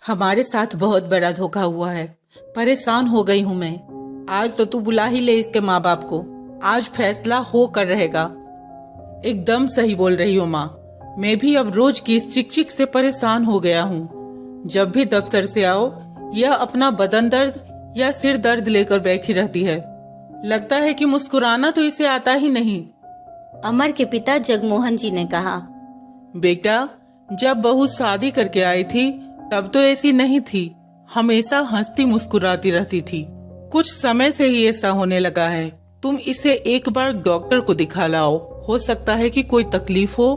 हमारे साथ बहुत बड़ा धोखा हुआ है। परेशान हो गई हूँ मैं। आज तो तू बुला ही ले इसके माँ बाप को। आज फैसला हो कर रहेगा। एकदम सही बोल रही हो माँ। मैं भी अब रोज की इस चिक चिक से परेशान हो गया हूँ। जब भी दफ्तर से आओ यह अपना बदन दर्द या सिर दर्द लेकर बैठी रहती है। लगता है कि मुस्कुराना तो इसे आता ही नहीं। अमर के पिता जगमोहन जी ने कहा, बेटा, जब बहू शादी करके आई थी तब तो ऐसी नहीं थी। हमेशा हंसती मुस्कुराती रहती थी। कुछ समय से ही ऐसा होने लगा है। तुम इसे एक बार डॉक्टर को दिखा लाओ। हो सकता है कि कोई तकलीफ हो।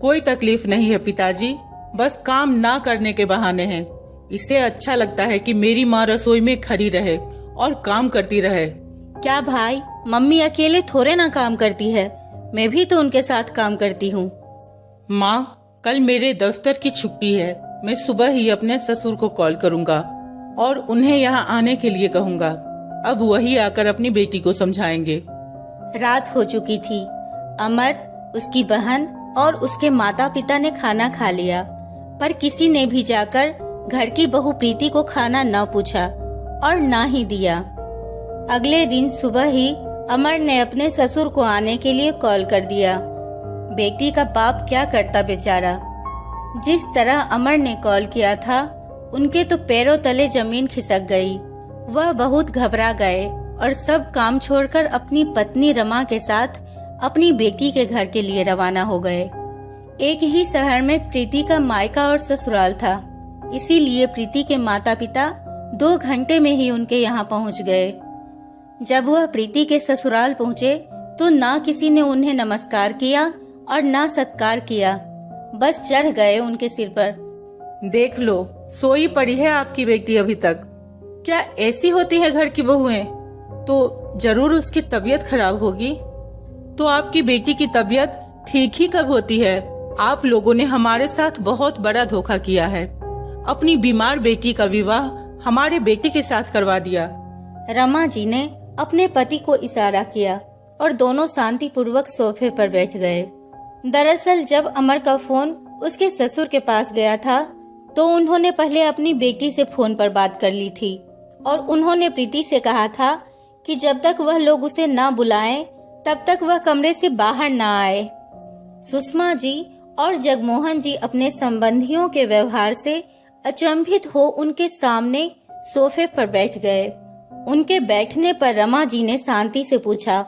कोई तकलीफ नहीं है पिताजी, बस काम ना करने के बहाने हैं। इसे अच्छा लगता है कि मेरी माँ रसोई में खड़ी रहे और काम करती रहे। क्या भाई, मम्मी अकेले थोड़े ना काम करती है, मैं भी तो उनके साथ काम करती हूँ। माँ, कल मेरे दफ्तर की छुट्टी है। मैं सुबह ही अपने ससुर को कॉल करूँगा और उन्हें यहाँ आने के लिए कहूँगा। अब वही आकर अपनी बेटी को समझाएंगे। रात हो चुकी थी। अमर, उसकी बहन और उसके माता पिता ने खाना खा लिया, पर किसी ने भी जाकर घर की बहू प्रीति को खाना न पूछा और न ही दिया। अगले दिन सुबह ही अमर ने अपने ससुर को आने के लिए कॉल कर दिया। बेटी का बाप क्या करता बेचारा। जिस तरह अमर ने कॉल किया था, उनके तो पैरों तले जमीन खिसक गई। वह बहुत घबरा गए और सब काम छोड़कर अपनी पत्नी रमा के साथ अपनी बेटी के घर के लिए रवाना हो गए। एक ही शहर में प्रीति का मायका और ससुराल था, इसीलिए प्रीति के माता पिता 2 घंटे में ही उनके यहाँ पहुँच गए। जब वह प्रीति के ससुराल पहुँचे तो ना किसी ने उन्हें नमस्कार किया और ना सत्कार किया, बस चढ़ गए उनके सिर पर। देख लो, सोई पड़ी है आपकी बेटी अभी तक। क्या ऐसी होती है घर की बहुएं? तो जरूर उसकी तबीयत खराब होगी। तो आपकी बेटी की तबीयत ठीक ही कब होती है? आप लोगों ने हमारे साथ बहुत बड़ा धोखा किया है। अपनी बीमार बेटी का विवाह हमारे बेटे के साथ करवा दिया। रमा जी ने अपने पति को इशारा किया और दोनों शांति पूर्वक सोफे पर बैठ गए। दरअसल जब अमर का फोन उसके ससुर के पास गया था तो उन्होंने पहले अपनी बेटी से फोन पर बात कर ली थी और उन्होंने प्रीति से कहा था कि जब तक वह लोग उसे ना बुलाएं तब तक वह कमरे से बाहर ना आए। सुषमा जी और जगमोहन जी अपने संबंधियों के व्यवहार से अचंभित हो उनके सामने सोफे पर बैठ गए। उनके बैठने पर रमा जी ने शांति से पूछा,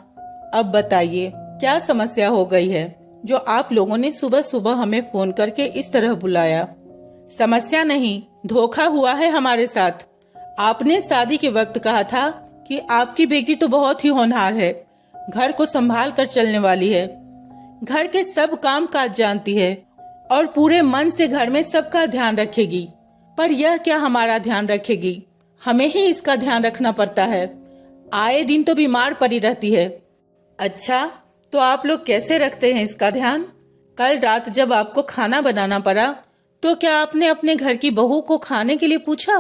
अब बताइए क्या समस्या हो गई है जो आप लोगों ने सुबह सुबह हमें फोन करके इस तरह बुलाया? समस्या नहीं, धोखा हुआ है हमारे साथ। आपने शादी के वक्त कहा था कि आपकी बेटी तो बहुत ही होनहार है, घर को संभाल कर चलने वाली है, घर के सब काम काज जानती है और पूरे मन से घर में सबका ध्यान रखेगी। पर यह क्या हमारा ध्यान रखेगी? हमें ही इसका ध्यान रखना पड़ता है। आए दिन तो बीमार पड़ी रहती है। अच्छा, तो आप लोग कैसे रखते हैं इसका ध्यान? कल रात जब आपको खाना बनाना पड़ा तो क्या आपने अपने घर की बहू को खाने के लिए पूछा?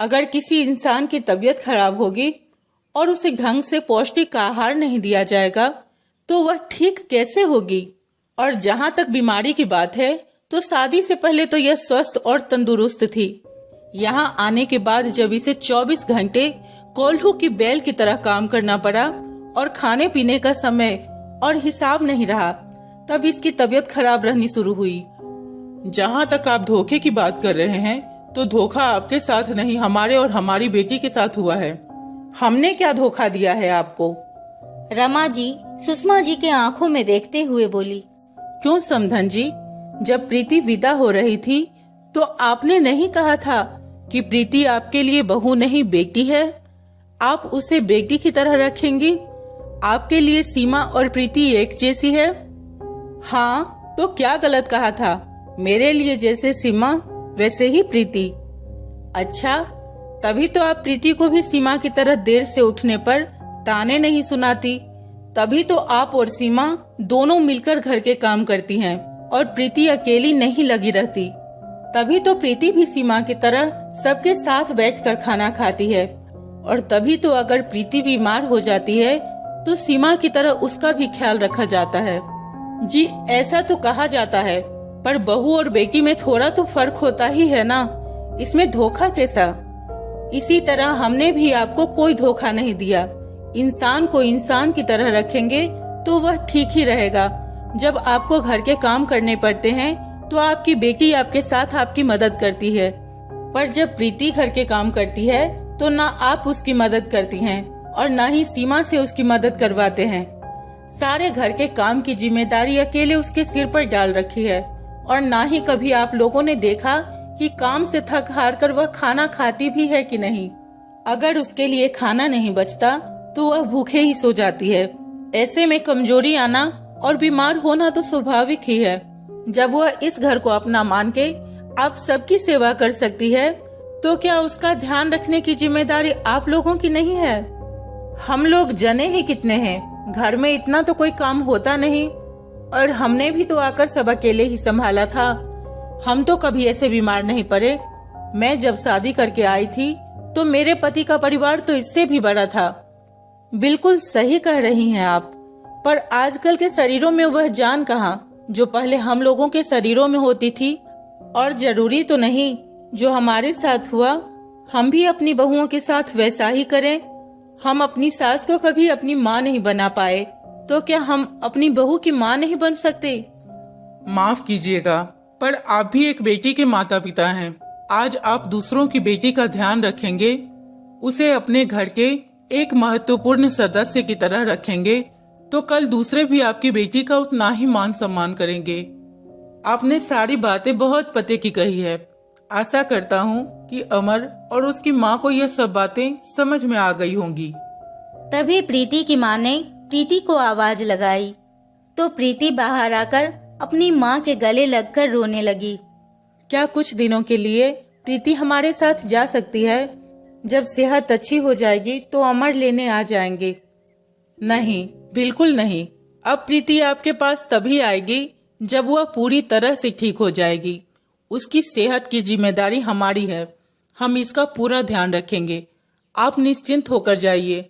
अगर किसी इंसान की तबीयत खराब होगी और उसे ढंग से पौष्टिक आहार नहीं दिया जाएगा तो वह ठीक कैसे होगी? और जहाँ तक बीमारी की बात है तो शादी से पहले तो यह स्वस्थ और तंदुरुस्त थी। यहाँ आने के बाद जब इसे 24 घंटे कोल्हू की बैल की तरह काम करना पड़ा और खाने पीने का समय और हिसाब नहीं रहा, तब इसकी तबीयत खराब रहनी शुरू हुई। जहाँ तक आप धोखे की बात कर रहे हैं तो धोखा आपके साथ नहीं, हमारे और हमारी बेटी के साथ हुआ है। हमने क्या धोखा दिया है आपको? रमा जी सुषमा जी के आंखों में देखते हुए बोली, क्यों समधन जी, जब प्रीति विदा हो रही थी तो आपने नहीं कहा था कि प्रीति आपके लिए बहू नहीं बेटी है? आप उसे बेटी की तरह रखेंगी? आपके लिए सीमा और प्रीति एक जैसी है। हाँ, तो क्या गलत कहा था? मेरे लिए जैसे सीमा वैसे ही प्रीति। अच्छा, तभी तो आप प्रीति को भी सीमा की तरह देर से उठने पर ताने नहीं सुनाती। तभी तो आप और सीमा दोनों मिलकर घर के काम करती हैं और प्रीति अकेली नहीं लगी रहती। तभी तो प्रीति भी सीमा की तरह सबके साथ बैठकर खाना खाती है। और तभी तो अगर प्रीति बीमार हो जाती है तो सीमा की तरह उसका भी ख्याल रखा जाता है। जी, ऐसा तो कहा जाता है, पर बहू और बेटी में थोड़ा तो फर्क होता ही है ना। इसमें धोखा कैसा? इसी तरह हमने भी आपको कोई धोखा नहीं दिया। इंसान को इंसान की तरह रखेंगे तो वह ठीक ही रहेगा। जब आपको घर के काम करने पड़ते हैं तो आपकी बेटी आपके साथ आपकी मदद करती है, पर जब प्रीति घर के काम करती है तो ना आप उसकी मदद करती हैं और ना ही सीमा से उसकी मदद करवाते हैं। सारे घर के काम की जिम्मेदारी अकेले उसके सिर पर डाल रखी है और ना ही कभी आप लोगों ने देखा कि काम से थक हार कर वह खाना खाती भी है कि नहीं। अगर उसके लिए खाना नहीं बचता तो वह भूखे ही सो जाती है। ऐसे में कमजोरी आना और बीमार होना तो स्वाभाविक ही है। जब वह इस घर को अपना मान के आप सबकी सेवा कर सकती है तो क्या उसका ध्यान रखने की जिम्मेदारी आप लोगों की नहीं है? हम लोग जने ही कितने हैं, घर में इतना तो कोई काम होता नहीं, और हमने भी तो आकर सब अकेले ही संभाला था। हम तो कभी ऐसे बीमार नहीं पड़े। मैं जब शादी करके आई थी तो मेरे पति का परिवार तो इससे भी बड़ा था। बिल्कुल सही कह रही हैं आप, पर आजकल के शरीरों में वह जान कहाँ जो पहले हम लोगों के शरीरों में होती थी। और जरूरी तो नहीं जो हमारे साथ हुआ हम भी अपनी बहुओं के साथ वैसा ही करें। हम अपनी सास को कभी अपनी माँ नहीं बना पाए तो क्या हम अपनी बहू की माँ नहीं बन सकते? माफ कीजिएगा, पर आप भी एक बेटी के माता पिता हैं। आज आप दूसरों की बेटी का ध्यान रखेंगे, उसे अपने घर के एक महत्वपूर्ण सदस्य की तरह रखेंगे, तो कल दूसरे भी आपकी बेटी का उतना ही मान सम्मान करेंगे। आपने सारी बातें बहुत पते की कही है। आशा करता हूँ कि अमर और उसकी माँ को यह सब बातें समझ में आ गई होंगी। तभी प्रीति की माँ ने प्रीति को आवाज लगाई तो प्रीति बाहर आकर अपनी माँ के गले लगकर रोने लगी। क्या कुछ दिनों के लिए प्रीति हमारे साथ जा सकती है? जब सेहत अच्छी हो जाएगी तो अमर लेने आ जाएंगे। नहीं, बिल्कुल नहीं। अब प्रीति आपके पास तभी आएगी जब वह पूरी तरह से ठीक हो जाएगी। उसकी सेहत की जिम्मेदारी हमारी है, हम इसका पूरा ध्यान रखेंगे। आप निश्चिंत होकर जाइए।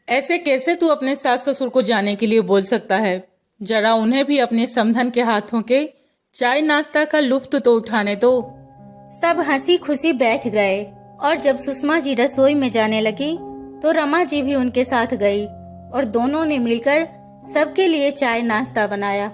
ऐसे कैसे तू अपने सास ससुर को जाने के लिए बोल सकता है? जरा उन्हें भी अपने समधन के हाथों के चाय नाश्ता का लुत्फ तो उठाने दो। सब हंसी खुशी बैठ गए और जब सुषमा जी रसोई में जाने लगी तो रमा जी भी उनके साथ गई और दोनों ने मिलकर सबके लिए चाय नाश्ता बनाया।